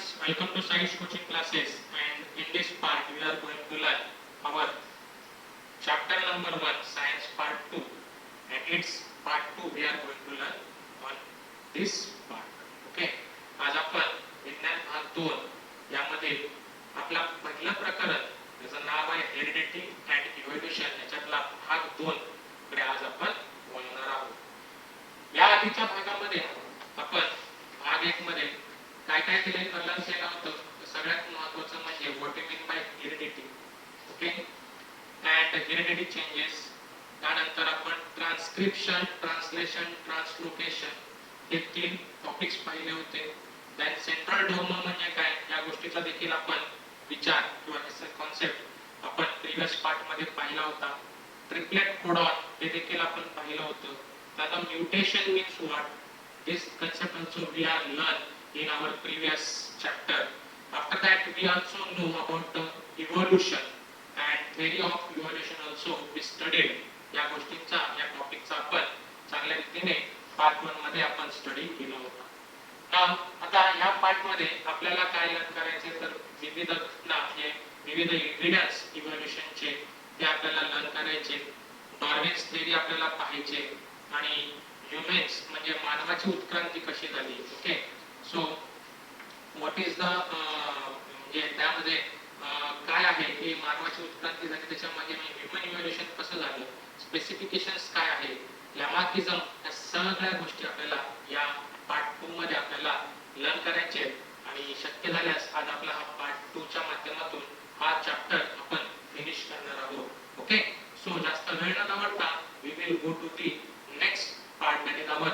students, welcome to Science Coaching Classes, and in this part we are going to learn our chapter number 1 Science part 2, and its part 2 we are going to learn on this part. Okay, आज आपण विज्ञान भाग 2 यामध्ये आपला पहिला प्रकरण त्याचं नाव आहे हेरिडिटी अँड इव्होल्यूशन, याच्यातला भाग 2 कडे आज आपण बोलणार आहोत. या आधीच्या भागामध्ये आपण भाग 1 मध्ये काय काय केले कळलं केलं होतं. सगळ्यात महत्त्वाचं म्हणजे what you mean by heredity, okay, and heredity changes. त्यानंतर आपण ट्रान्सक्रिप्शन, ट्रान्सलेशन, ट्रान्सलोकेशन हे 3 टॉपिक्स पाहिले होते. देन सेंट्रल डोग्मा म्हणजे काय या गोष्टीचा देखील आपण विचार किंवा कॉन्सेप्ट आपण प्रीवियस पार्ट मध्ये पाहिला होता. ट्रिपलेट कोडॉन हे देखील आपण पाहिलं होतं. आता mutation means what, this concept also we are learned in our previous chapter. After that we also know about the evolution and theory of evolution also we studied. या गोष्टींचा या टॉपिकचा आपण चांगल्या रीतीने पार्ट 1 मध्ये आपण स्टडी केला होता. आता या पार्ट मध्ये आपल्याला काय लर्न करायचे तर विविध घटना हे विविध एव्हिडन्स इव्होल्यूशनचे ते आपल्याला लर्न करायचे. डार्विन्स थेअरी आपल्याला पाहायचे आणि ह्युमन्स म्हणजे मानवाची उत्क्रांती कशी झाली. Okay, so what is the म्हणजे त्यामध्ये काय आहे की मानवाची उत्क्रांती झाली त्याच्यामध्ये ह्युमन इव्होल्यूशन कसं झालं, स्पेसिफिकेशन्स काय आहे, लॅमार्किझम, या सगळ्या गोष्टी आपल्याला या पार्ट 2 मध्ये आपल्याला लर्न करायचे. आणि शक्य झाल्यास आज आपला हा पार्ट 2 च्या माध्यमातून हा चॅप्टर आपण फिनिश करणार आहोत. ओके, सो जास्त वेळ न घालवता we will go to the next part मध्ये जाऊन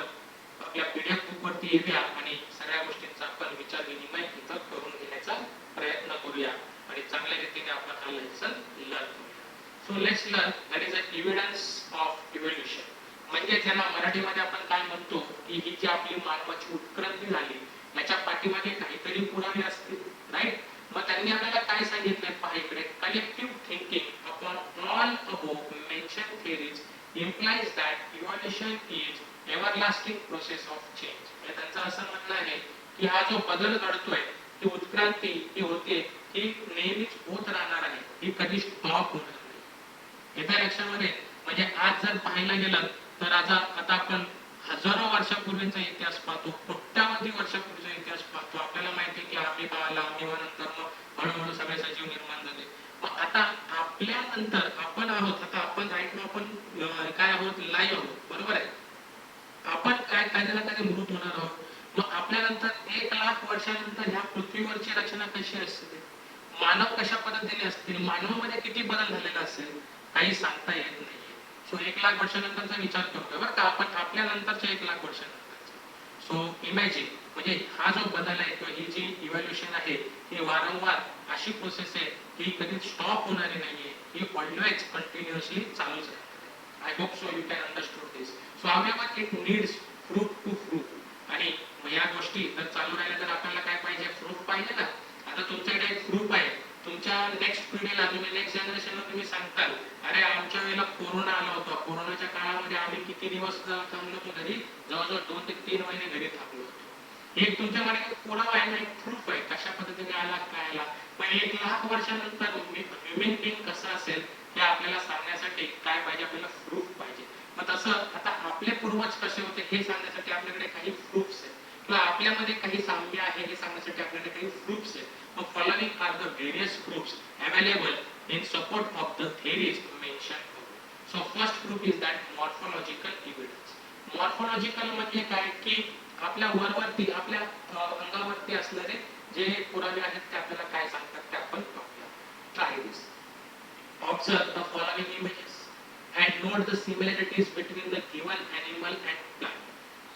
आपल्या पीडीएफ बुक वरती येऊया आणि सगळ्या गोष्टींचा आपण विचार विनिमय इथं करून घेण्याचा प्रयत्न करूया आणि चांगल्या रीतीने आपण हा लेसन लर्न करूया. So let's learn that is a evidence of evolution. म्हणजे ज्याला मराठीमध्ये आपण काय म्हणतो की ही जी आपली मानवाची उत्क्रांती झाली याच्या पाठीमागे काहीतरी पुरावे असतील, राईट. मग त्यांनी आपल्याला काय सांगितलंय पहा इकडे, collective thinking upon all above mention theories implies that evolution is everlasting process of change. म्हणजे त्यांचं असं म्हणणं आहे की हा जो बदल घडतोय ती उत्क्रांती ही होते ही नेहमीच होत राहणार आहे, ही कधी स्टॉप होणार नाही. येत्या लक्षामध्ये म्हणजे आज जर पाहायला गेलं तर आता आपण हजारो वर्षापूर्वीचा इतिहास पाहतो, कोट्यावधी वर्षापूर्वीचा इतिहास पाहतो. आपल्याला माहिती आहे की आम्ही पाहिला नंतर मग हळूहळू सगळे सजीव निर्माण झाले. मग आता आपल्या नंतर आपण आहोत, आता आपण राईट नाव आपण काय आहोत, लाईव्ह आहोत, बरोबर आहे. आपण काय काय त्याला काय मृत होणार आहोत. मग आपल्यानंतर 1 लाख वर्षानंतर ह्या पृथ्वीवरची रचना कशी असते, मानव कशा पद्धतीने असतील, मानवामध्ये किती बदल झालेला असेल काही सांगता येत नाही. सो 1 लाख वर्षानंतरचा विचार करतोय बरं का आपण, आपल्या नंतरच्या 1 लाख वर्षानंतरचा. सो इमॅजिन म्हणजे हा जो बदल आहे किंवा ही जी इव्होल्यूशन आहे ही वारंवार अशी प्रोसेस आहे की कधी स्टॉप होणारी नाहीये, ही ऑलवेज कंटिन्युअसली चालूच आहे. I hope so you can understand this. So however it needs fruit to fruit. आणि या गोष्टी जर चालू राहिल्या तर आपल्याला काय पाहिजे, फ्रूट पाहिजे ना. आता तुमच्याकडे एक फ्रूट आहे, तुमच्या नेक्स्ट पिढीला तुम्ही नेक्स्ट जनरेशनला तुम्ही सांगताल अरे आमच्या वेळेला कोरोना आला होता, कोरोनाच्या काळामध्ये आम्ही किती दिवस थांबलो होतो घरी, जवळजवळ 2 ते 3 महिने घरी थांबलो होतो. एक तुमच्याकडे पुरावा आहे ना, एक प्रूफ आहे कशा पद्धतीने आला काय आला. पण 1 लाख वर्षानंतर ह्युमन बिंग कसं असेल हे आपल्याला सांगण्यासाठी काय पाहिजे, आपल्याला प्रूफ पाहिजे. मग तसं आता आपले पूर्वज कसे होते हे सांगण्यासाठी आपल्याकडे काही प्रूफ्स आहेत किंवा आपल्यामध्ये काही साम्य आहे हे सांगण्यासाठी आपल्याकडे काही प्रूफ्स आहेत. मग following are the various proofs available in support of the theories mention. So first proof is that morphological evidence. Morphological म्हणजे काय की आपल्या वरवरती आपल्या अंगावरती असणारे जे पुरावे आहेत ते आपल्याला काय सांगतात ते आपण पाहूया. Try this. Observe the following images and note the similarities between the given animal and plant.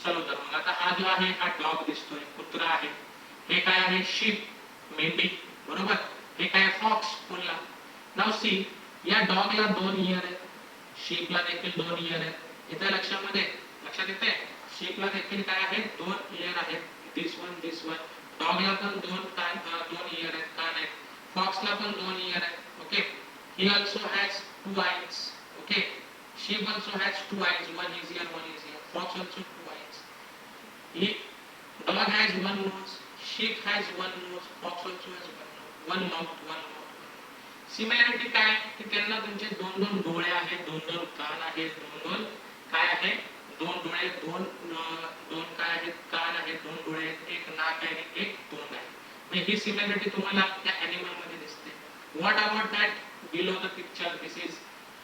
चलो तर मग आता हा जो आहे हा डॉग दिसतोय, कुत्रा आहे. हे काय आहे, शीप, मेंढी, बरोबर. हे काय, फॉक्स, कोल्हा. नाउ सी या डॉगला 2 इयर आहेत, शीपला देखील 2 इयर आहेत. इथे लक्षात येते शीपला देखील काय आहे 2 इयर आहेत. दिस वन. डॉगला पण 2 इयर आहेत, कान आहेत. फॉक्सला पण 2 इयर आहेत. Okay, he also has 2 eyes. Okay, sheep also has 2 eyes, one is here, one is here. Fox also 2 eyes. Dog has 1 nose, sheep has one nose, fox also has one mouth, one mouth. Similarity काय की त्यांना तुमचे दोन दोन डोळे आहेत, दोन दोन कान आहेत, दोन दोन काय आहे, दोन डोळे, दोन काय आहेत, कान आहेत, दोन डोळे आहेत, एक नाक आहे, एक तोंड आहे. म्हणजे ही सिमिलॅरिटी तुम्हाला त्या ॲनिमल मध्ये दिसते. What about that below the picture, this is,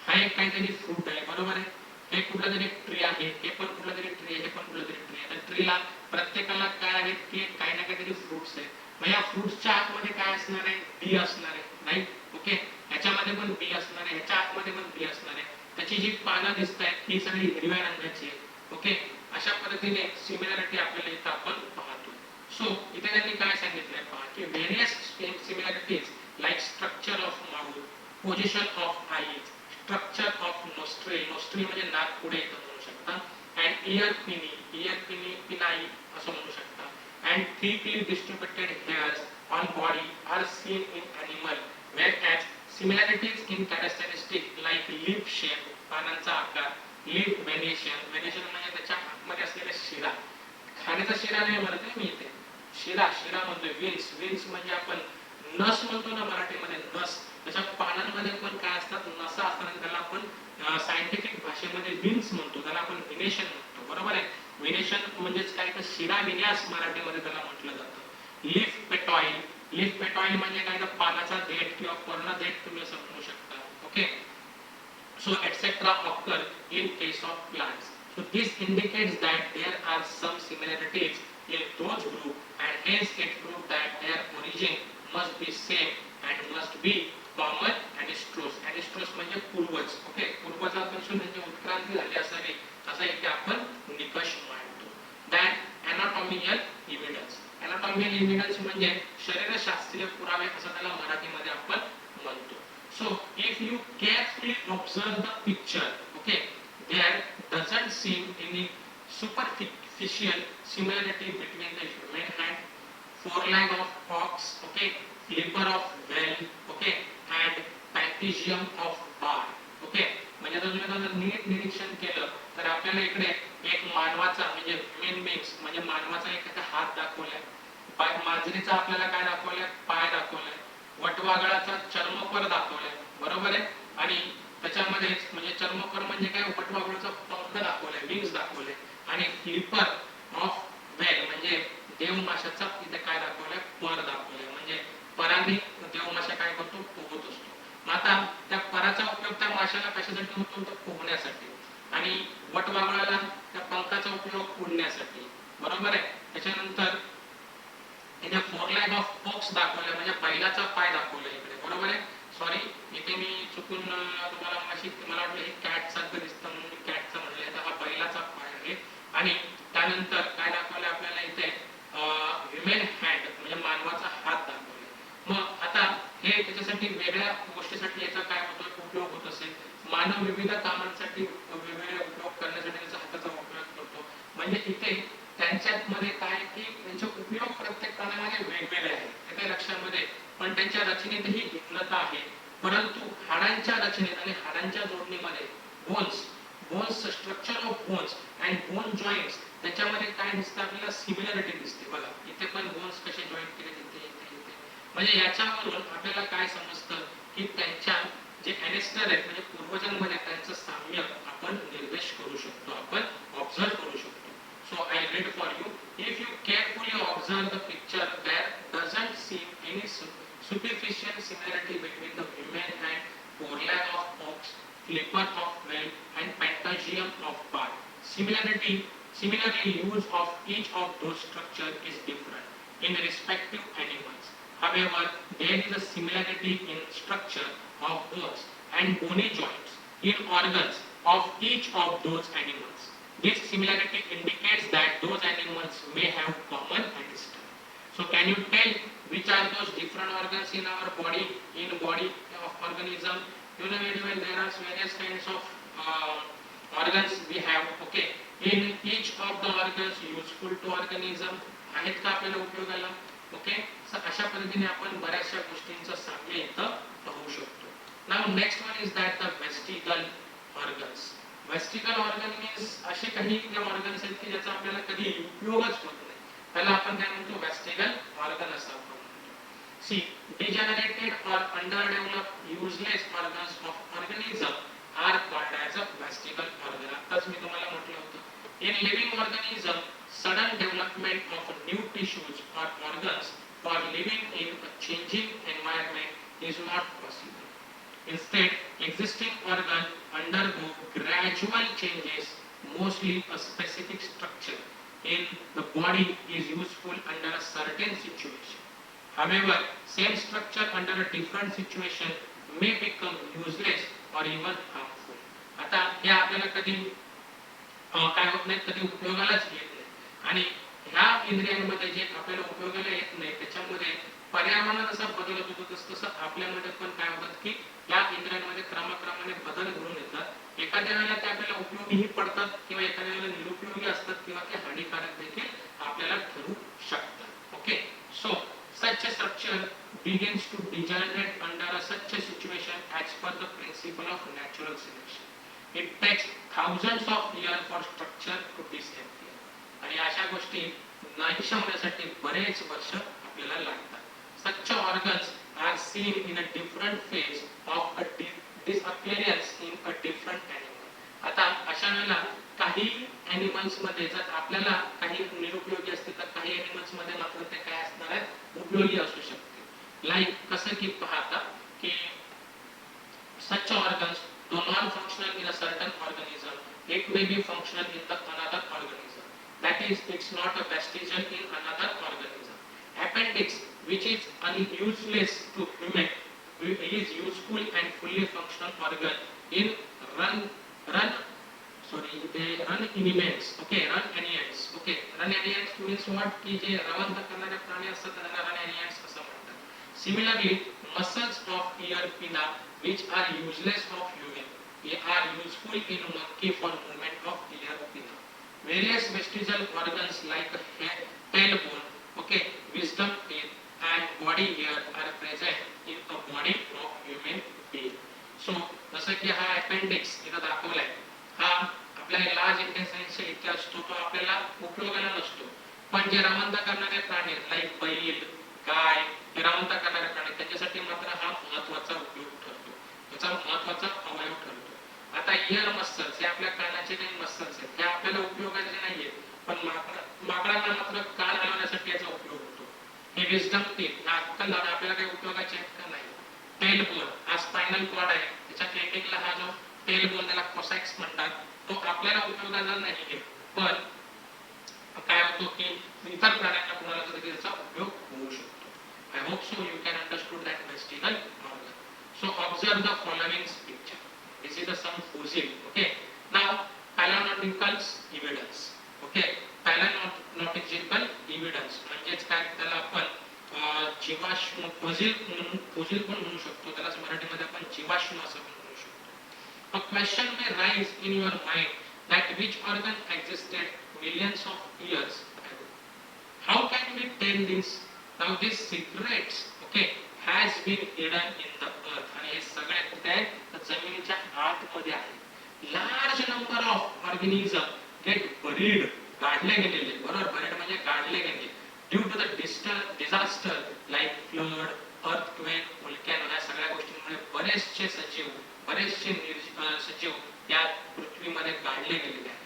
हा एक काहीतरी फ्रूट आहे, बरोबर आहे. हे कुठला तरी ट्री आहे, हे पण कुठला तरी ट्री आहे, हे पण कुठला तरी ट्री आहे. त्या ट्रीला प्रत्येकाला काय आहेत की काही ना काहीतरी फ्रुट्स आहेत. मग या फ्रुट्सच्या आतमध्ये काय असणार आहे, बी असणार आहे, राईट. ओके, ह्याच्यामध्ये पण बी असणार आहे, ह्याच्या आतमध्ये पण बी असणार आहे. त्याची जी पानं दिसत आहेत ही सगळी हिरव्या रंगाची आहेत. ओके, अशा पद्धतीने सिमिलॅरिटी आपल्याला इथं आपण पाहतो. सो इथे त्यांनी काय सांगितलंय पहा की various similarities like structure of mouth, position of eyes, structure of nostril, nostril म्हणजे नाक पुढे येतं म्हणू शकता, अँड इयर पिनी, इयर पिनी पिनाई असं म्हणू शकता, and thickly distributed hairs on body are seen in animal, whereas similarities in characteristic like lip shape, पानांचा आकार, lip venation, venation म्हणजे त्याच्या आतमध्ये असलेला शिरा, खाण्याचा शिरा नाही म्हणत आहे मी इथे, शिरा, शिरा म्हणतोय, विन्स, विन्स म्हणजे आपण नस म्हणतो ना मराठीमध्ये, नस. त्याच्या पानांमध्ये पण काय असतात, नसा असतात, त्याला आपण सायंटिफिक भाषेमध्ये विन्स म्हणतो, त्याला आपण विनेशन म्हणतो, बरोबर आहे. विनेशन म्हणजेच काय तर शिरा विन्यास मराठीमध्ये त्याला म्हटलं जातं. लिफ पेटॉइल, लिफ पेटॉइल म्हणजे काय तर पानाचा देठ किंवा पर्ण देठ तुम्ही असं म्हणू शकता. Okay, so etc. occur in case of plants. So this indicates that there are some similarities in those group and hence it proves that their origin must be same and must be common ancestors. Ancestors म्हणजे पूर्वज. Okay, पूर्वजापासून म्हणजे उत्क्रांती झाली असावी असा इथे आपण निकष मांडतो. That anatomical evidence, anatomical evidence म्हणजे शरीरशास्त्रीय पुरावे असं त्याला मराठीमध्ये आपण म्हणतो. So if you carefully observe the picture, okay, there doesn't seem any superficial similarity between the human hand, foreleg of ox, okay, flipper of whale, okay, and pachygium of bar. Okay, म्हणजे जर नीट निरीक्षण केलं तर आपल्याला इकडे एक मानवाचा म्हणजे ह्युमन बीइंग्स म्हणजे मानवाचा एक हात दाखवलाय, मांजरीचा आपल्याला काय दाखवलाय, पाय दाखवलाय, वटवाघळाचा चर्मपर दाखवलाय, बरोबर आहे. आणि त्याच्यामध्ये म्हणजे चर्मपर म्हणजे काय, वटवाघळाचा पंख दाखवलाय, विंग्स दाखवले, आणि फ्लिपर ऑफ वेल म्हणजे देवमाशाचा इथे काय दाखवलाय, पर दाखवलाय. म्हणजे पराने देवमाशा काय करतो, पोहत असतो. मग आता त्या पराचा उपयोग त्या माशाला कशासाठी होतो, तर पोहण्यासाठी, आणि वटवाघळाला त्या पंखाचा उपयोग उडण्यासाठी, बरोबर आहे. त्याच्यानंतर इथे फोरलेग ऑफ फॉक्स दाखवलं म्हणजे बैलाचा पाय दाखवला इकडे, बरोबर आहे. सॉरी, इथे मी चुकून तुम्हाला मला वाटलं हे कॅट सारखं दिसतं म्हणून मी कॅटचं म्हणलंय, तर हा बैलाचा पाय आहे. आणि त्यानंतर काय दाखवलं आपल्याला इथे, ह्युमन हँड म्हणजे मानवाचा हात दाखवला. मग आता हे त्याच्यासाठी वेगळ्या गोष्टीसाठी याचा काय होतो, उपयोग होत असेल, मानव विविध कामांसाठी वेगवेगळे उपयोग करण्यासाठी त्याचा हाताचा उपयोग करतो. म्हणजे इथे त्यांच्यामध्ये काय की त्यांचे उपयोग प्रत्येक प्राण्यामध्ये वेगवेगळे आहेत, त्या लक्षामध्ये, पण त्यांच्या रचनेतही भिन्नता आहे. परंतु हाडांच्या रचनेत आणि हाडांच्या जोडणीमध्ये bones, bones structure of bones and bone joints त्याच्यामध्ये काय दिसतं आपल्याला, सिमिलरिटी दिसते. बघा इथे पण बोन्स कसे जॉईंट केले, इथे इथे इथे, म्हणजे याच्यावरून आपल्याला काय समजतं की त्यांच्या जे अनेस्टर आहेत म्हणजे पूर्वजांमध्ये त्यांचं साम्य आपण निर्देश करू शकतो, आपण ऑब्झर्व करू शकतो. So I read for you. If you carefully observe the picture, there doesn't seem any superficial similarity between the human and foreleg of ox, flipper of whale, and patagium of bird. Similarly, use of each of those structures is different in respective animals. However, there is a similarity in structure of bones and bony joints in organs of each of those animals. This similarity indicates that those animals may have common ancestor. So can you tell which are those different organs in our body, in body of organism? You know very well there are various kinds of organs we have. Okay, in each of the organs useful to organism आहेत का आपल्याला उपयोगाला. Okay, अशा पद्धतीने आपण बऱ्याचशा गोष्टींचा साम्य इथं पाहू शकतो. Now next one is that the vestigial organs. Vestigial organ means असे काही ऑर्गन्स आहेत की ज्याचा आपल्याला कधी उपयोगच होत नाही. त्याला आपण काय म्हणतो, व्हेस्टिगल ऑर्गन असं आपण म्हणतो. See, degenerated or underdeveloped useless organs of organism are called as a vestigial organ. आताच मी तुम्हाला म्हटलं होतं, in living organism sudden development of new tissues or organs for living in a changing environment is not possible. Instead, existing organs undergo gradual changes, mostly a specific structure in the body is useful under a certain situation. However, same structure under a different situation may become useless or even harmful. आता हे आपल्याला कधी काय होत नाही, कधी उपयोगालाच येत नाही. आणि ह्या इंद्रियांमध्ये जे आपल्याला उपयोगाला येत नाही त्याच्यामध्ये पर्यावरणात जसा बदल होतो तसं आपल्यामध्ये पण काय होतं की या इंद्रियांमध्ये क्रमाक्रमाने बदल घडून येतात. एखाद्या वेळेला ते आपल्याला उपयोगीही पडतात किंवा एखाद्या वेळेला निरुपयोगी असतात किंवा ते हानिकारक देखील आपल्याला ठरू शकतात. Okay, so such a structure begins to degenerate under such a situation as per the principle of natural selection. It takes thousands of years for structure to disappear. आणि अशा गोष्टी नाहीशा होण्यासाठी बरेच वर्ष आपल्याला लागतात. Such organs are seen in a different phase of a disappearance in a different animal. आता अशा वेळेला काही ॲनिमल्स मध्ये जर आपल्याला काही निरुपयोगी असते तर काही ॲनिमल्स मध्ये मात्र ते काय असणार आहेत, उपयोगी असू शकते. लाईक कसं की पाहता की such organs do not function in a certain organism, it may be functional in the another organism. That is, it's not a vestigial in another organism. Appendix, which is useless to human, is useful and fully functional organ in ruminants. Okay, ruminants. Okay, ruminants means what? की जे रवंथ करणारे प्राणी असतात त्यांना ruminants असं म्हणतात. Similarly, muscles of ear pinna, which are useless of human, they are useful in monkey for movement of ear pinna. Various vestigial organs like tailbone, okay, wisdom teeth, and body hair are present in a body of human being. So, जसं की हा appendix इथं दाखवलाय, हा आपल्या large इंटेस्टाइनचा इथे असतो, तो आपल्याला उपयोगाला नसतो. पण जे रवंथ करणारे प्राणी लाईक बैल, गाय, हे रवंथ करणारे प्राणी त्यांच्यासाठी मात्र हा महत्त्वाचा उपयोग ठरतो, त्याचा महत्त्वाचा अवयव ठरतो. आता इयर मसल्स हे आपल्या कानाचे काही मसल्स आहेत, हे आपल्याला उपयोगाचे नाहीये, पण माकडांना मात्र कान हलवण्यासाठी याचा उपयोग होतो. हे विजडम टीथ, हा अक्कल आपल्याला काही उपयोगाचे आहेत का नाही. टेल बोन हा स्पायनल कॉर्ड आहे, त्याच्या एंडिंगला हा जो टेल बोन त्याला कोसॅक्स म्हणतात, तो आपल्याला उपयोगाला नाहीये, पण काय होतो की इतर प्राण्यांना कुणाला तरी त्याचा उपयोग होऊ शकतो. I hope so you can understand that vestigial organ. So observe the following picture. This is some fossil. Okay. Now paleontological evidence. Okay. Paleontological evidence म्हणजेच काय, त्याला आपण जीवाश्म फॉसिल पण म्हणू शकतो, त्यालाच मराठीमध्ये आपण जीवाश्म असं म्हणू शकतो. A question may rise in your mind that which organ existed millions of years ago. How can we tell this? Now this secrets, okay, has been hidden in the earth. आणि हे सगळे कुठे आहे, तर जमिनीच्या आतमध्ये आहे. Large number of organisms get buried, गाडले गेलेले, बरोबर, buried म्हणजे गाडले गेले, due to the disaster like flood, earthquake, volcano, या सगळ्या गोष्टींमुळे बरेचसे सजीव या पृथ्वीमध्ये गाडले गेलेले आहेत.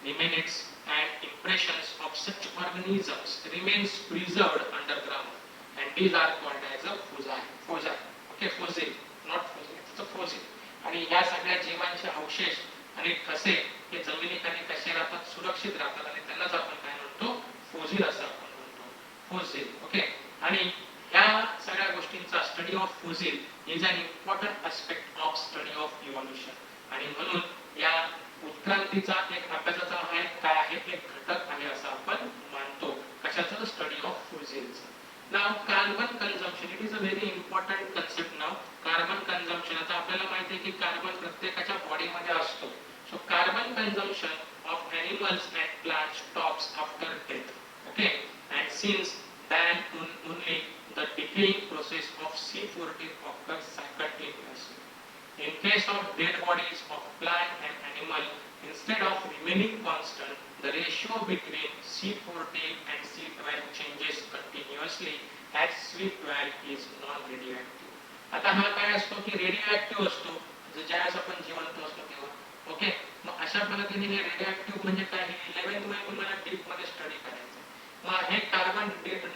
Remains and impressions of such organisms remains preserved underground, and these are called as a fossil. Okay, fossil, not fossil, it's a fossil. आणि या सगळ्या जीवांचे अवशेष आणि ठसे हे जमिनीखाली कसे राहतात, सुरक्षित राहतात, आणि त्यालाच आपण काय म्हणतो, फॉसिल असं आपण म्हणतो, फॉसिल. ओके, आणि या सगळ्या गोष्टींचा study of fossil is an important aspect of study of evolution. आणि म्हणून या उत्क्रांतीचा एक अभ्यासाचा हा काय आहे, एक घटक आहे असं आपण मानतो. कशाचं, study of fossils. Now carbon consumption, it is a very important concept. Now carbon consumption, आता आपल्याला माहिती आहे की कार्बन प्रत्येकाच्या बॉडीमध्ये असतो. So carbon consumption of animals and plants stops after death. Okay, and since then only the decaying process of C14 occurs simultaneously. In case of dead bodies of plant and animal, instead of remaining constant, the ratio between C14 and C12 changes continuously as C12 is non-radioactive. आता हा काय असतो की radio असतो ज्यावेळेस आपण जिवंत असतो तेव्हा. ओके, मग अशा पद्धतीने हे रेडिओ म्हणजे काय, 11th मध्ये तुम्हाला डीप मध्ये स्टडी करायचं. मग हे कार्बन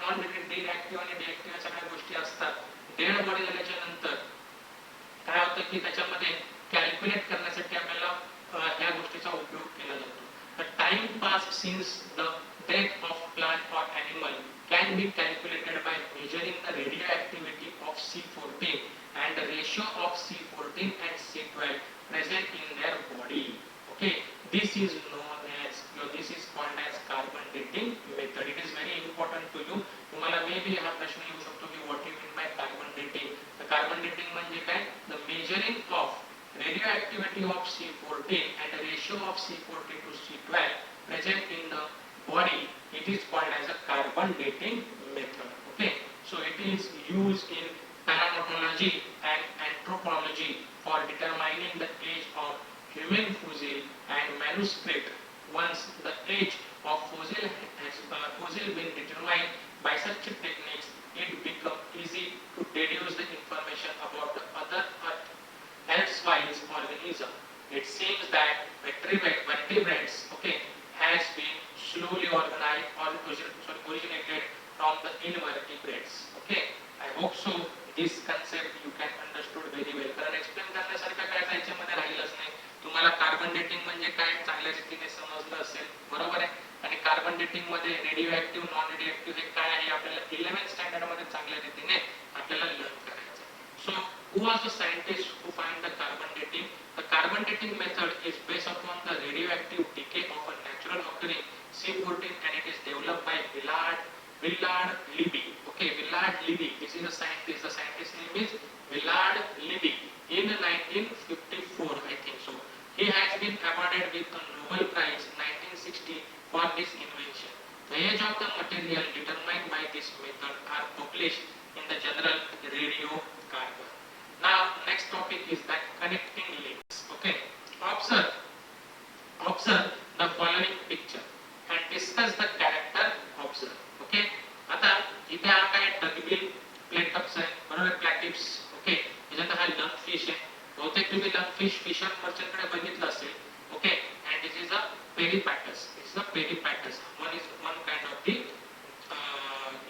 नॉन रिएक्टिव्ह आणि रिएक्टिव्ह सगळ्या गोष्टी असतात. डेड बॉडी झाल्याच्या नंतर काय होतं की त्याच्यामध्ये कॅल्क्युलेट करण्यासाठी आपल्याला ह्या गोष्टीचा उपयोग केला जातो. The time passed since the death of plant or animal can be calculated by measuring the radioactivity of C14 and the ratio of C14 and C12 present in their body. Okay, this is known as, this is called as carbon dating method. It is very important to you. तुम्हाला maybe हा प्रश्न येऊ शकतो की what you mean by carbon dating. The carbon dating म्हणजे काय, the measuring of radioactivity of C14 and the ratio of C14 to C12 present in the body, it is called as a carbon dating method. Okay, so it is used in paleontology and anthropology for determining the age of human fossil and manuscript. Once the age of fossil has been determined by such techniques, it becomes easy to deduce the information about the other Earth-wise organism. It seems that vertebrates, okay, has been slowly organized or originated from the invertebrates. Okay, I hope so. This concept you can understood very well. कारण explain करण्यासारखं काय त्याच्यामध्ये राहिलंच नाही. तुम्हाला carbon dating म्हणजे काय चांगल्या रीतीने समजलं असेल, बरोबर आहे. आणि कार्बन डेटिंग मध्ये रेडिओ नॉन रेडिओ हे काय आहे आपल्याला 11th स्टँडर्ड मध्ये चांगल्या रीतीने आपल्याला लर्न करायचं. So who was the scientist who find the carbon dating? The carbon dating method is based upon the radioactive decay of a natural occurring C14 and it is developed by Willard Libby. Okay, Willard Libby. This is a scientist. The scientist name is Willard Libby. In 1954, I think so. He has been awarded with a Nobel Prize in 1960 for this invention. The age of the material determined by this method are published in the journal Radiocarbon. Now, next topic is that connecting links. Okay, observe the following picture and discuss the character observed. Okay, आता इथे हा काय डगबिल प्लेटप्स आहे, बरोबर, प्लॅटिप्स. Okay, याच्यात हा lung fish आहे. बहुतेक तुम्ही लंग फिश फिशर मर्चंट कडे बघितलं असेल. Okay, and this is a peripatus. This is a peripatus. One kind of the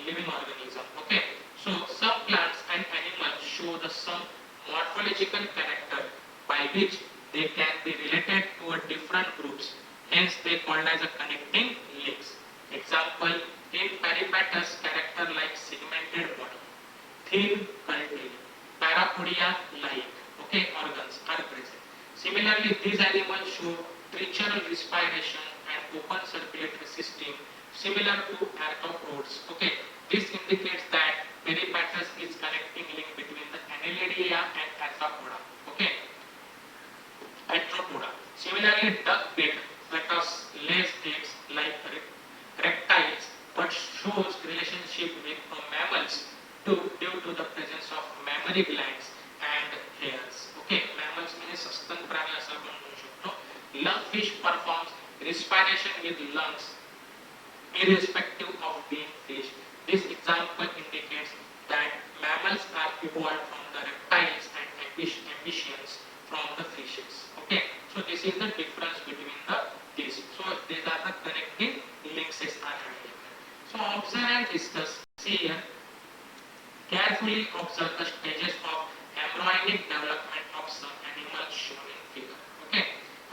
living organism. Okay, so some plants and animals show the some morphological character by which they can be related to a different groups, hence they called as a connecting links. Example, in peripatus character like segmented body, thin cartilage, parapodia like, okay, organs are present. Similarly, these animals show trichural respiration and open circulatory system similar to arthropods. Okay, this indicates that peripatus is connecting link between the Annelida and Arthropoda. Okay, Arthropoda. Similarly, duck-billed fetus lays eggs like reptiles, but shows relationship with mammals due to the presence of mammary glands and hairs. Okay, mammals means सस्तन प्राणी असं आपण म्हणू शकतो. Lungfish performs respiration with lungs irrespective of being fish. This example indicates that mammals are evolved from the reptiles and amphibians from the fishes. Okay, so this is the difference between these. So these are the connecting links are available. So observe and discuss. See here, carefully observe the stages of embryonic development of some animals shown in figure. Okay,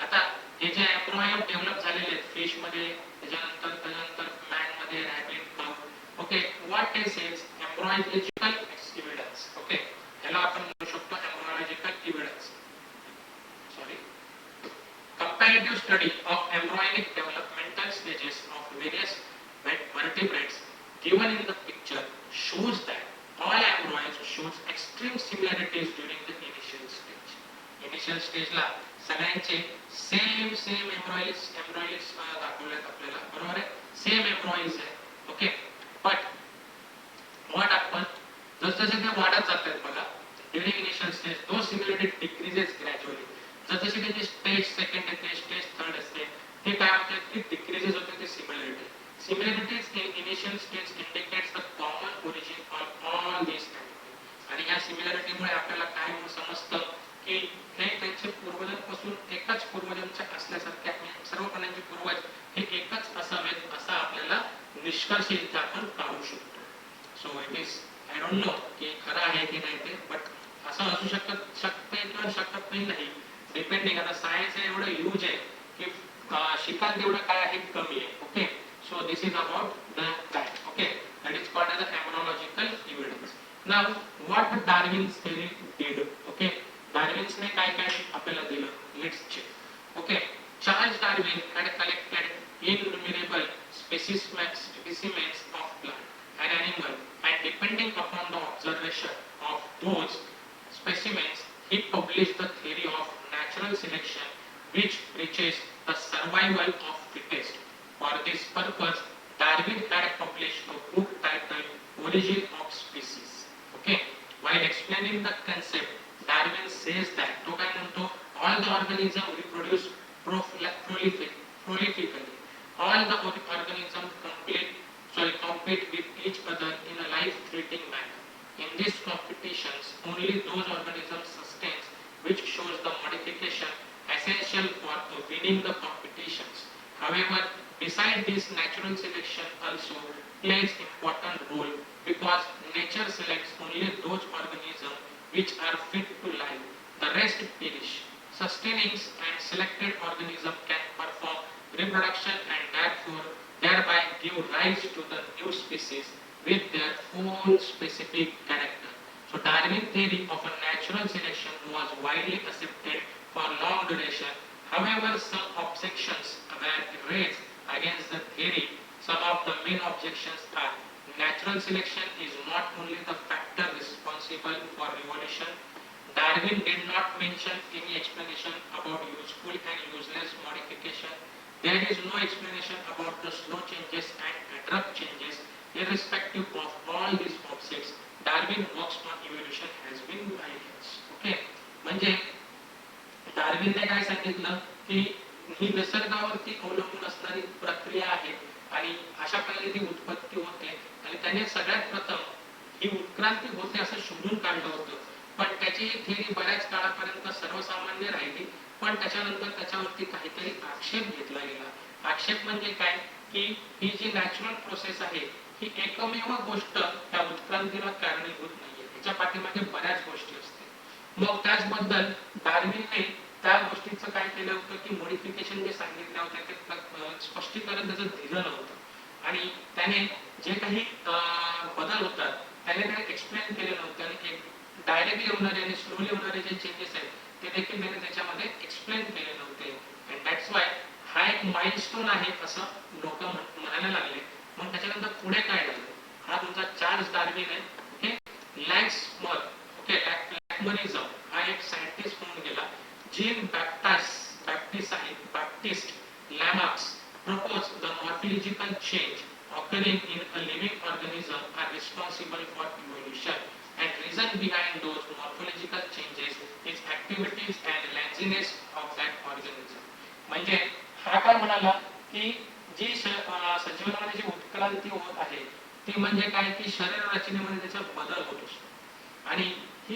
आता हे जे embryo develop झालेले fish मध्ये, त्याच्यानंतर man मध्ये, rabbit, cow. Okay, what is it's embryological evidence. Okay, याला आपण म्हणू शकतो embryological evidence. Sorry, comparative study of embryonic developmental stages of various vertebrates given in the picture shows that all embryos shows extreme similarities during the initial stage. Initial stage ला सगळ्यांचे same एम्ब्रॉइड्स दाखवलेत आपल्याला, बरोबर आहे, सेम एम्ब्रॉइड्स आहे. Okay, but what happen, जसजसे ते वाढत जातात बघा ड्युरिंग इनिशियल स्टेज, दो सिमिलरिटी डिक्रीजेस ग्रॅज्युअली. जसजसे त्याची स्टेज सेकंड येते, स्टेज थर्ड असते, ते काय होतं की decreases so it is I don't know की खरं आहे की नाही ते, बट असं असू शकते किंवा शकत नाही, डिपेंडिंग. आता सायन्स हे एवढं ह्यूज आहे की शिकाल तेवढं काय आहे कमी आहे. Okay, so this is about the that. Okay, that is called as embryological evidence. Now what Darwin's theory did. Okay, डार्विन्सने काय काय आपल्याला दिलं, let's check. Okay, Charles Darwin had collected innumerable specimens of plant and animal, and depending upon the observation of those specimens, he published the theory of natural selection, which preaches the survival of fittest. For this purpose, Darwin had published a book titled Origin of Species. Okay, while explaining the concept, Darwin says that तो काय म्हणतो, all the organisms reproduce prolifically. All the organisms compete with each other in a life-threatening manner. In these competitions, only those organisms sustain which shows the modification essential for winning the competitions. However, besides this, natural selection also plays important role because nature selects only those organisms which are fit to live. The rest perish. Sustaining and selected organism can perform reproduction and thereby give rise to the new species with their own specific character. So Darwin theory of a natural selection was widely accepted for long duration. However, some objections were raised against the theory. Some of the main objections are: natural selection is not only the factor responsible for evolution. Darwin did not mention any explanation about useful and useless modification. There is no explanation about the slow changes and abrupt changes. Irrespective of all these objects, Darwin works on evolution has been guidance. Okay, म्हणजे डार्विनने काय सांगितलं की ही निसर्गावरती अवलंबून असणारी प्रक्रिया आहे आणि अशा प्रकारे ती उत्पत्ती होते, आणि त्याने सगळ्यात प्रथम ही उत्क्रांती होते असं शोधून काढलं होतं. पण त्याची थेरी बऱ्याच काळापर्यंत सर्वसामान्य राहिली, पण त्याच्यानंतर त्याच्यावरती काहीतरी आक्षेप घेतला गेला. आक्षेप म्हणजे काय की ही जी नॅचरल प्रोसेस आहे ही एकमेव गोष्ट त्या उत्क्रांतीला कारणीभूत नाहीये, त्याच्या पाठीमागे बऱ्याच गोष्टी असते. मग त्याचबद्दल डार्विनने त्या गोष्टीचं काय केलं होतं की मॉडिफिकेशन जे सांगितलं होतं ते स्पष्टीकरण त्याचं दिलं नव्हतं, आणि त्याने जे काही बदल होतात त्याने एक्सप्लेन केले नव्हते, आणि डायरेक्टली होणारे आणि स्लोली होणारे जे चेंजेस आहेत ते देखील त्याने त्याच्यामध्ये एक्सप्लेन केले नव्हते. अँड दॅट्स वाय हा एक माइलस्टोन आहे असं लोक म्हणायला लागले. मग त्याच्यानंतर पुढे काय झालं, हा तुमचा चार्ल्स डार्विन आहे. ओके, लॅक्समर, ओके, लॅक्मरिझम हा एक सायंटिस्ट होऊन गेला. Jean Baptiste Lamarck's proposed the morphological change occurring in a living organism are responsible for evolution, and reason behind those morphological changes is activities and laziness of that organism. म्हणजे हा काय म्हणाला की जी सजीवांमध्ये जी उत्क्रांती होत आहे ती म्हणजे काय की शरीर रचनेमध्ये त्याचा बदल होत असतो, आणि ही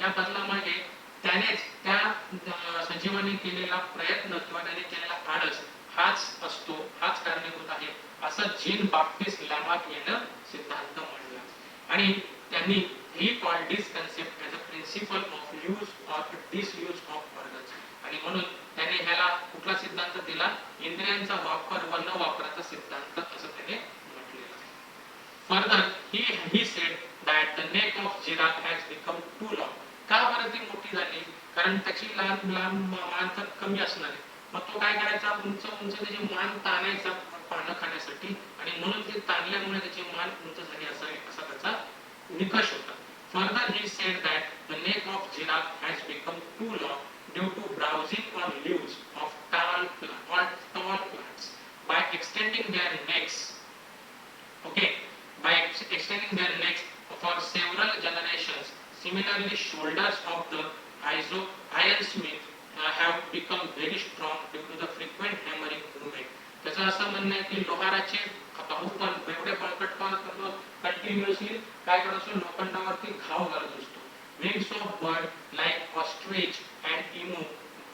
या बदलामागे त्यानेच त्या सजीवाने केलेला प्रयत्न किंवा त्याने केलेला आळस हाच कारणीभूत आहे असं जीन बाप्टिस्ट लॅमार्क यानं सिद्धांत मांडला. आणि त्यांनी he called this concept as a principle of use or disuse of organs, आणि म्हणून त्याने ह्याला कुठला सिद्धांत दिला, इंद्रियांचा वापर व न वापराचा सिद्धांत असं त्याने म्हटलेलं. Further he said that the neck of giraffe has become too long. का बरं ती मोठी झाली, कारण त्याची लांब मान तर कमी असणार आहे. मग तो काय करायचा, उंच त्याची मान ताणायचा पानं खाण्यासाठी, आणि म्हणून ते ताणल्यामुळे त्याची मान उंच झाली असा त्याचा निकष होता. Further he said that the neck of giraffe has become too long due to browsing on leaves of tall plants. By extending their necks, okay, by extending their necks for several generations, similarly shoulders of the ironsmith have become very strong due to the frequent hammering movement. त्याचं असं म्हणणं आहे की लोहाराचे पण एवढे बळकटपणा करतो, continuously काय करत असतो, लोखंडावरती घाव घालत असतो. Wings of bird like ostrich and emu,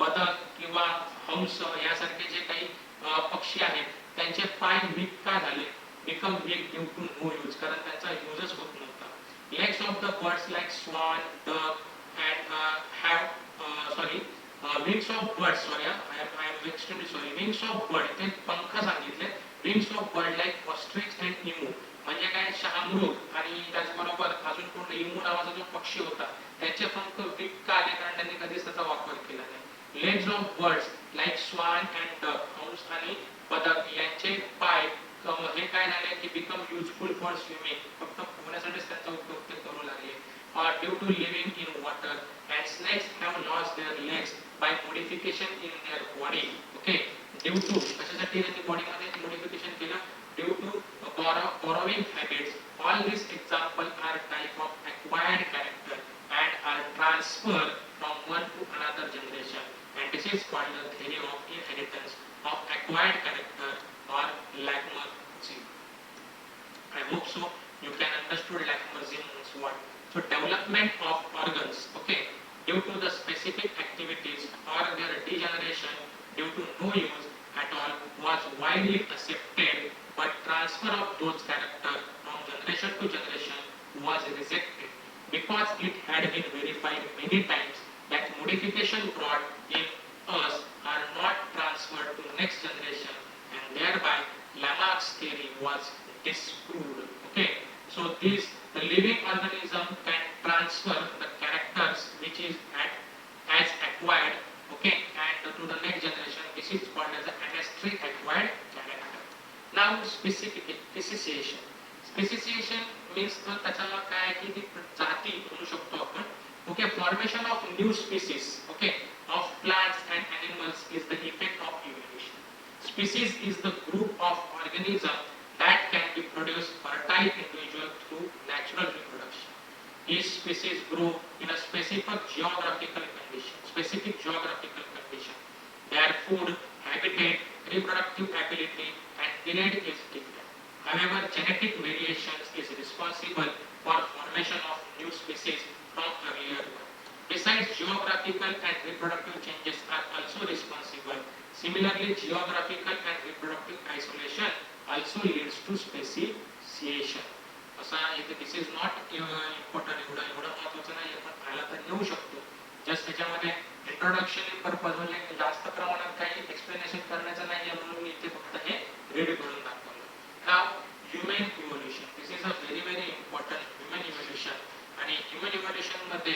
बदक किंवा हंस यासारखे जे काही पक्षी आहेत त्यांचे पाय वीक का झाले, become weak due to no use, कारण त्यांचा यूजच of the birds like swan, duck, and have sorry wings of birds. Sorry, I am extremely sorry. Wings of bird. इथे पंख सांगितले. Wings of bird like ostrich and emu. म्हणजे काय शहामृग आणि त्याचबरोबर अजून कोण इमू नावाचा जो पक्षी होता त्याचे पंख विक का आले कारण त्यांनी कधीच त्याचा वापर केला नाही. Legs of birds like swan and duck, हंस आणि बदक यांचे पाय हे काय झाले की बिकम युजफुल फॉर स्विमिंग, फक्त पोहण्यासाठीच त्यांचा उपयोग ते करू लागले. Due to living in water and snakes have lost their legs by modification in their body. Okay, due to कशासाठी त्यांनी बॉडीमध्ये मॉडिफिकेशन केलं? Due to borrowing habits. All these examples are type of acquired character and are transferred from one to another generation. And this is called the theory of inheritance of acquired character or Lagrangian. I hope so. You can understood Lagrangian means what. So development of organs. Okay, due to the specific activities or their degeneration due to no use at all was widely accepted. But transfer of those characters from generation to generation was rejected because it had been verified many times that modification brought in us are not transferred to next generation, and thereby Lamarck's theory was disproved. Okay, so the living organism can transfer the characters which is as acquired, okay, and to the next generation. This is called as an ancestry acquired character. Now speciation. Speciation means त्याच्याला काय की ती जाती म्हणू शकतो आपण. Okay, formation of new species, okay, of plants and animals is the effect of evolution. Species is the group of organisms that can be produced fertile individual through natural reproduction. Each species grow in a specific geographical condition. Their food, habitat, reproductive ability and period is different. However, genetic variations is responsible for formation of new species from earlier one. Besides, geographical and reproductive changes are also responsible. Similarly, geographical and reproductive isolation also leads to speciation. असा इथे this is not important, एवढं महत्त्वाचं नाही पण आला तर येऊ शकतो. जस्ट त्याच्यामध्ये इंट्रोडक्शन पर्पज म्हणजे जास्त प्रमाणात काही एक्सप्लेनेशन करण्याचं नाही म्हणून मी इथे फक्त हे रीड करून दाखवलं. Now human evolution. This is a very important human evolution. आणि ह्यूमन इव्होल्यूशन मध्ये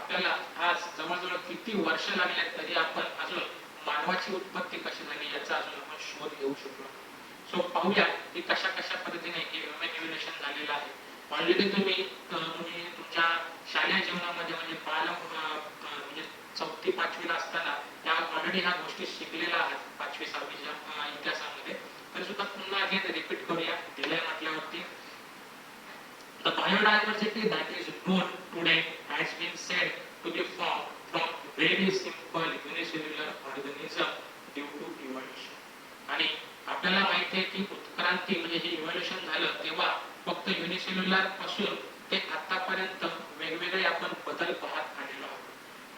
आपल्याला आज जवळजवळ किती वर्ष लागले तरी आपण अजून मानवाची उत्पत्ती कशी झाली याचा अजून आपण शोध घेऊ शकलो. सो पाहूया की कशा पद्धतीने हे ह्यूमन इव्होल्यूशन झालेलं आहे. ऑलरेडी तुम्ही तुमच्या शालेय जीवनामध्ये म्हणजे म्हणजे 4थी 5वीला असताना त्या ऑलरेडी ह्या गोष्टी शिकलेल्या आहात 5वी 6वीच्या इतिहासामध्ये. तर सुद्धा पुन्हा हे रिपीट करूया दिलंय म्हटल्यावरती. The biodiversity that is known today has been said to be formed from very simple unicellular organism due to evolution. आणि आपल्याला माहिती आहे की उत्क्रांती म्हणजे हे इव्होल्यूशन झालं तेव्हा फक्त युनिसेल्युलर पासून ते आतापर्यंत वेगवेगळे आपण बदल पाहत आलेलो आहोत.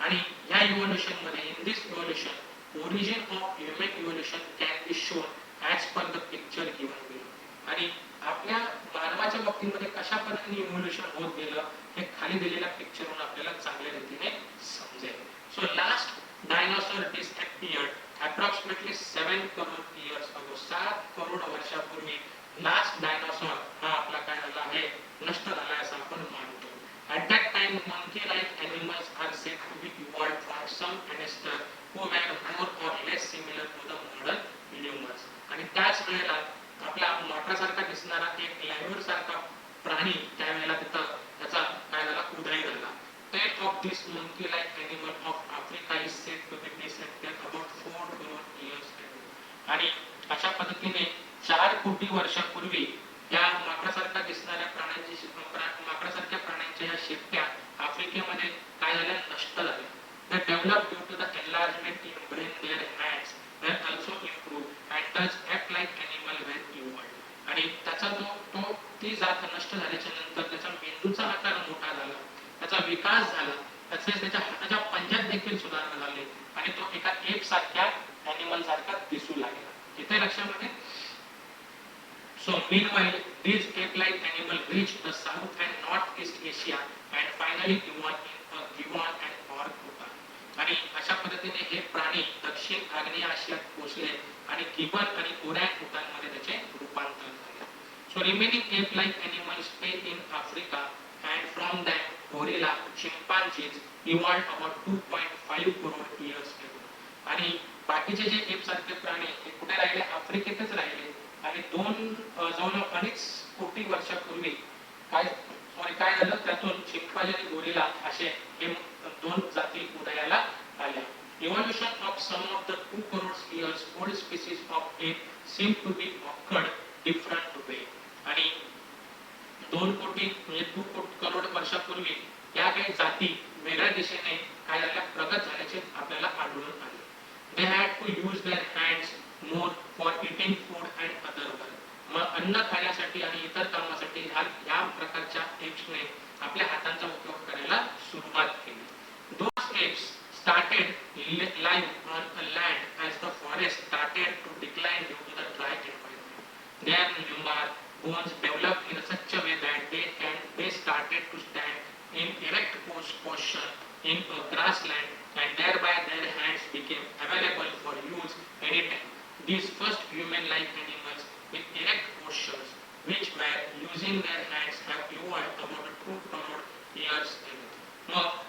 आणि या इव्होल्यूशन मध्ये in this evolution origin of human evolution can be shown as per the picture given below. आणि आपल्या मानवाच्या बाबतीमध्ये कशा पद्धतीने इव्होल्यूशन होत गेलं हे खाली दिलेल्या पिक्चरवरून आपल्याला चांगल्या रीतीने समजेल. So last dinosaur disappeared approximately 7 crore years ago. 7 crore वर्षापूर्वी लास्ट डायनोसॉर हा आपला काय झाला आहे नष्ट झाला असं आपण मानतो. At that time, monkey-like animals are said to be evolved from some ancestor who were more or less similar to the modern lemurs. आणि त्याच वेळेला आपला माकडासारखा दिसणारा एक लॅम्यूर सारखा प्राणी त्यावेळेला तिथं त्याचा काय झाला उदय झाला. Type of this monkey-like animal of Africa is said to be descended about 4 crore years ago. आणि अशा पद्धतीने 4 कोटी वर्षापूर्वी या माकडासारखा दिसणाऱ्या माकडासारख्या प्राण्यांच्या या शेपट्या आफ्रिकेमध्ये काय झाल्या नष्ट झाल्या. They developed due to the enlargement in brain. Their hands were also improved and thus act like animal when evolved. आणि त्याचा तो ती जात नष्ट झाल्याच्या नंतर त्याचा मेंदूचा आकार मोठा झाला, त्याचा विकास झाला, तसेच त्याच्या हाताच्या पंजात देखील सुधारणा झाली आणि तो एका एप सारख्या ॲनिमल सारखा दिसू लागला. इथे लक्षामध्ये. So meanwhile These ape-like animals reached the South and Northeast Asia and finally evolved in a gibbon and orca. आणि अशा पद्धतीने हे प्राणी दक्षिण आग्नेय आशियात पोहोचले आणि गिबन आणि ओरँग उटांमध्ये त्याचे रूपांतर झाले. So remaining ape-like animals stay in Africa and from them gorilla, chimpanzees evolved about 2.5 crore years ago. आणि बाकीचे जे एप सारखे प्राणी हे कुठे राहिले? आफ्रिकेतच राहिले आणि जवळजवळ अडीच कोटी वर्षापूर्वी काय झालं? त्यातून चिंपांझी आणि गोरिला असे हे दोन जाती उदयाला आल्या. Evolution of some of the 2 crore years old species of ape seem to be occurred different way. आणि 2 कोटी म्हणजे 2 करोड वर्षापूर्वी या काही जाती वेगळ्या दिशेने काय झाल्या? प्रगत झाल्याचे आपल्याला आढळून आले. They had to use their hands more for eating food and other work. मग अन्न खाण्यासाठी आणि इतर कामासाठी या प्रकारच्या एप्सने आपल्या हातांचा उपयोग करायला सुरुवात केली. Those apes started life on a land as the forest started to decline due to the dry environment. Their lumbar bones developed in such a way that they started to stand in erect posture in a grassland and thereby their hands became available for use anytime. These first human-like animals with erect postures which were using their hands have evolved about 2 crore years ago. मग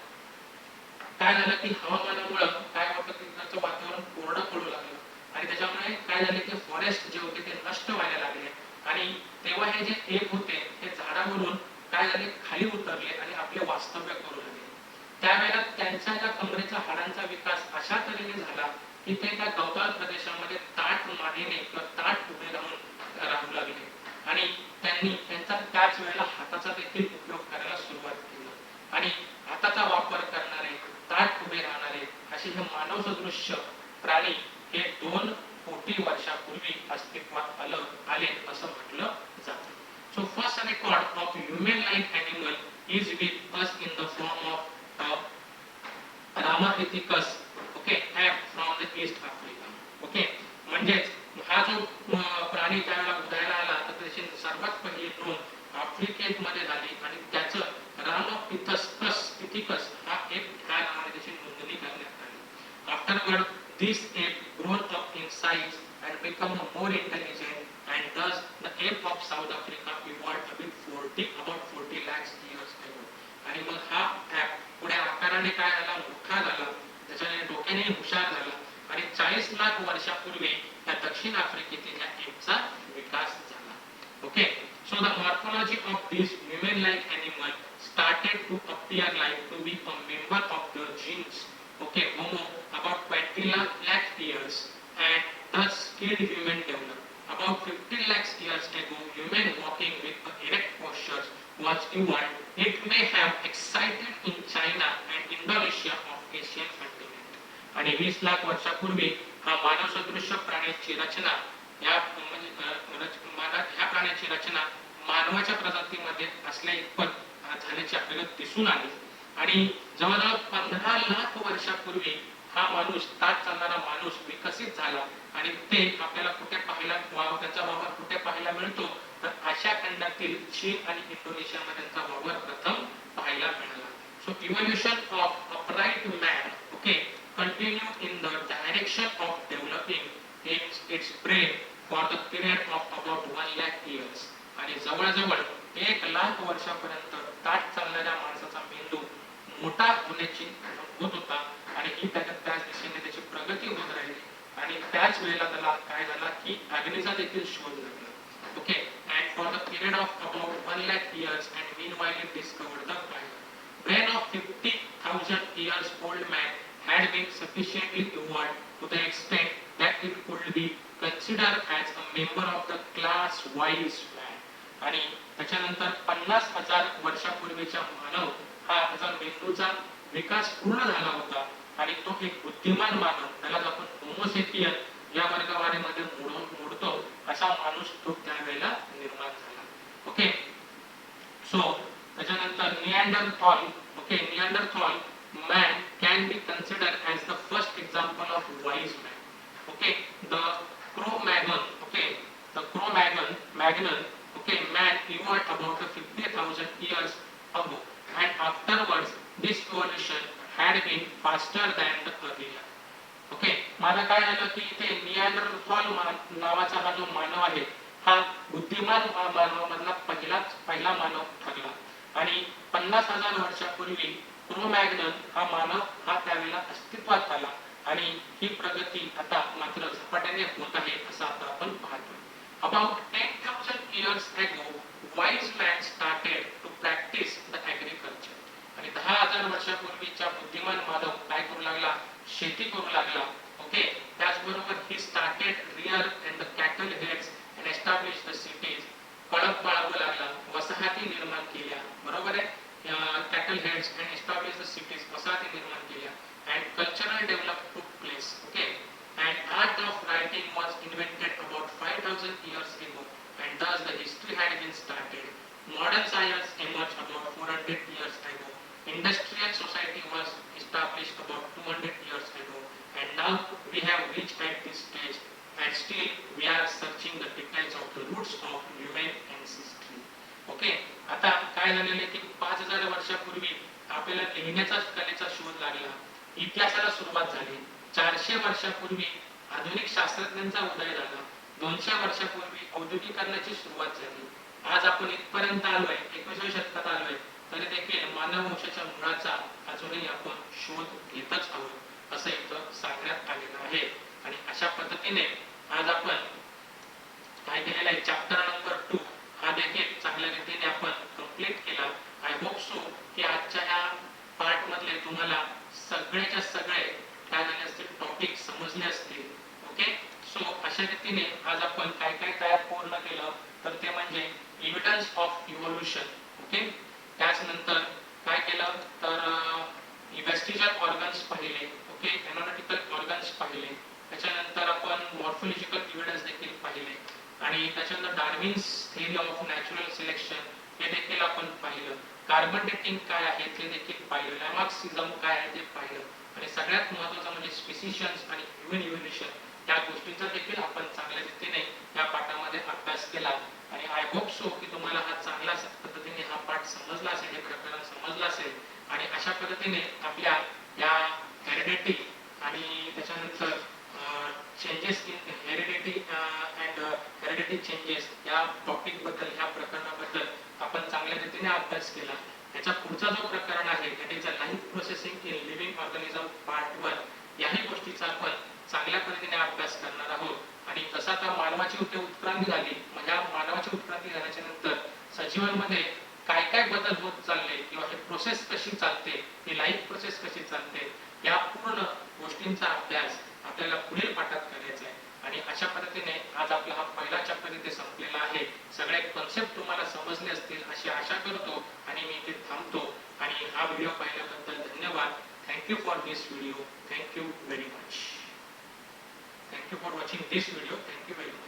काय झालं की हवामानामुळे काय होतं की त्याचं वातावरण कोरडं पडू लागलं आणि त्याच्यामुळे काय झाले की फॉरेस्ट जे होते ते नष्ट व्हायला लागले आणि तेव्हा हे जे एप होते ते झाडावरून काय झाले? खाली उतरले आणि आपले वास्तव्य करू लागले. त्यावेळेला त्यांच्या ज्या कमरेच्या हाडांचा विकास अशा तऱ्हेने झाला की ते त्या गवताळ प्रदेशामध्ये ताठ मानेने किंवा ताठ उभे राहू लागले आणि त्यांनी त्यांचा त्याच वेळेला हाताचा देखील उपयोग करायला सुरुवात केली आणि हाताचा वापर करणारे, ताठ उभे राहणारे असे हे मानव सदृश्य प्राणी हे 2 कोटी वर्षापूर्वी अस्तित्वात आले असं म्हटलं जातं. So first record of human-like animal is with us in the form of Ramapithecus, okay, ape from the East Africa. Okay, म्हणजे हा जो प्राणी त्यावेळेला उदयाला आला तर त्याची सर्वात पहिली नोंद आफ्रिकेमध्ये झाली आणि त्याचं Ramapithecus हा एक ह्या नावाने त्याची नोंदणी करण्यात आली. Afterward, this ape grown up in size and become more intelligent and thus the ape of South Africa evolved about 40 lakhs years ago. आणि मग हा ॲप पुढे आकाराने काय झाला? मोठा झाला, त्याच्याने डोक्याने हुशार झाला आणि 40 लाख वर्षापूर्वी त्या दक्षिण आफ्रिकेतील या एपचा विकास झाला. Okay, so the morphology of this human-like animal started to appear like to be a member of the genus, okay, Homo about 20 lakh years and thus skilled human developed. About 15 lakhs years ago, human walking with erect postures was evolved. It may have existed in China and Indonesia of Asian continent. आणि 20 लाख वर्षापूर्वी हा मानव सदृश्य प्राण्याची रचना ह्या प्राण्याची रचना मानवाच्या प्रजातीमध्ये असल्या इतपत झाल्याची आपल्याला दिसून आली आणि जवळजवळ 15 लाख वर्षापूर्वी हा माणूस ताठ चालणारा माणूस विकसित झाला आणि ते आपल्याला कुठे पाहायला त्याचा वावर कुठे पाहायला मिळतो तर आशिया खंडातील चीन आणि इंडोनेशियामध्ये त्यांचा वावर प्रथम पाहायला मिळाला. So evolution of upright man okay continue in the direction of developing it's brain for the period of about 1 lakh years. आणि जवळजवळ 1 लाख वर्षापर्यंत ताठ चालणाऱ्या माणसाचा मेंदू मोठा होण्याची होत होता आणि ही त्याच दिशेने त्याची प्रगती होत राहिली आणि त्याच वेळेला त्याला काय झाला की अग्नीचा देखील शोध लागला. Okay, and for the period of about 1 lakh years and meanwhile it discovered the fire. Brain of 50,000 years old man had been sufficiently evolved to the extent that it could be considered as a member of the class wise man. आणि त्याच्यानंतर 50,000 वर्षापूर्वीचा मानव हा त्याचा मेंदूचा विकास पूर्ण झाला होता आणि तो एक बुद्धिमान मानव त्याला आपण होमोसेपियन या वर्गवारीमध्ये मोडतो असा माणूस तो त्यावेळेला निर्माण झाला. ओके, सो त्याच्यानंतर निअँडरथॉल okay निअँडरथॉल man can be considered as the first example of wise man. Okay, the Cro-Magnon okay the Cro-Magnon Okay, man evolved about 50,000 years ago, and afterwards this evolution had been faster than the earlier. Okay, माझं काय झालं की इथे निअँडरथॉल नावाचा हा जो मानव आहे हा बुद्धिमान मानवामधला पहिला मानव ठरला आणि 50,000 वर्षापूर्वी क्रो-मॅग्नन हा मानव हा त्यावेळेला अस्तित्वात आला आणि ही प्रगती आता मात्र झपाट्याने होत आहे असं आता आपण पाहतो. About 10,000 years ago, wise man started to practice the agriculture. आणि 10,000 वर्षापूर्वीच्या बुद्धिमान मानव काय करू लागला, शेती करू लागला. ओके, त्याचबरोबर he started rear and the cattle heads and establish the cities. कळप बाळगू लागला, वसाहती निर्माण केल्या, बरोबर आहे. Cattle heads and establish the cities, वसाहती निर्माण केल्या. अँड कल्चरल डेव्हलप टूक place. Okay, and art of writing was invented about 5,000 years ago, and thus the history had been started. Modern science emerged about 400 years ago. Industrial society was established about 200 years ago, and now we have reached at this stage, and still we are searching the details of the roots of human ancestry. Okay, आता काय झालेलं की 5,000 वर्षापूर्वी आपल्याला लिहिण्याचा कलेचा शोध लागला, इतिहासाला सुरुवात झाली. 400 वर्षापूर्वी आधुनिक शास्त्रज्ञांचा उदय झाला. 200 वर्षापूर्वी औद्योगिकरणाची सुरुवात झाली. आज आपण इथपर्यंत आलोय, 21व्या शतकात आलोय, तरी देखील मानव वंशाच्या मुळाचा अजूनही आपण शोध घेतच आहोत असं इथं सांगण्यात आलेलं आहे. आणि अशा पद्धतीने आज आपण काय केलेलं आहे, चॅप्टर नंबर 2 हा देखील चांगल्या रीतीने आपण कंप्लीट केला. आय होप सो की आजच्या या पार्ट मधले तुम्हाला सगळेच्या सगळे काय झाले असतील, टॉपिक समजले असतील. ओके, सो अशा रीतीने आज आपण काय काय काय पूर्ण केलं तर ते म्हणजे एव्हिडन्स ऑफ इव्होल्यूशन. ओके, त्याचनंतर काय केलं तर वेस्टिजल ऑर्गन्स पाहिले. ओके, एनालिटिकल ऑर्गन्स पाहिले. त्याच्यानंतर आपण मॉर्फोलॉजिकल एव्हिडन्स देखील पाहिले आणि त्याच्यानंतर Darwin's theory of natural selection हे देखील आपण पाहिलं. कार्बन डेटिंग काय आहे ते देखील पाहिलं. लॅमार्क्सिझम काय आहे ते पाहिलं आणि सगळ्यात महत्त्वाचं म्हणजे स्पेसिशन्स आणि ह्युमन इव्होल्यूशन या गोष्टींचा देखील आपण चांगल्या रीतीने या पाठामध्ये अभ्यास केला. आणि आय होप सो की तुम्हाला हा चांगला पद्धतीने हा पाठ समजला असेल, हे प्रकरण समजलं असेल आणि अशा पद्धतीने आपल्या या हेरिडिटी आणि त्याच्यानंतर changes in heredity and heredity changes या टॉपिक बद्दल, ह्या प्रकरणाबद्दल आपण चांगल्या रीतीने अभ्यास केला. त्याचा पुढचा जो प्रकरण आहे that is a life processing in living organism part 1, याही गोष्टीचा आपण चांगल्या पद्धतीने अभ्यास करणार आहोत. आणि जसा आता मानवाची उत्क्रांती झाली, म्हणजे मानवाची उत्क्रांती झाल्याच्या नंतर सजीवांमध्ये काय काय बदल होत चालले किंवा हे प्रोसेस कशी चालते, ही लाईफ प्रोसेस कशी चालते, या पूर्ण गोष्टींचा अभ्यास आपल्याला पुढील पाठात करायचा आहे. आणि अशा पद्धतीने आज आपला हा पहिला चॅप्टर इथे संपलेला आहे. सगळे कॉन्सेप्ट तुम्हाला समजले असतील अशी आशा करतो आणि मी इथे थांबतो. आणि हा व्हिडिओ पाहिल्याबद्दल धन्यवाद. Thank you for this video. Thank you very much. Thank you for watching this video. Thank you very much.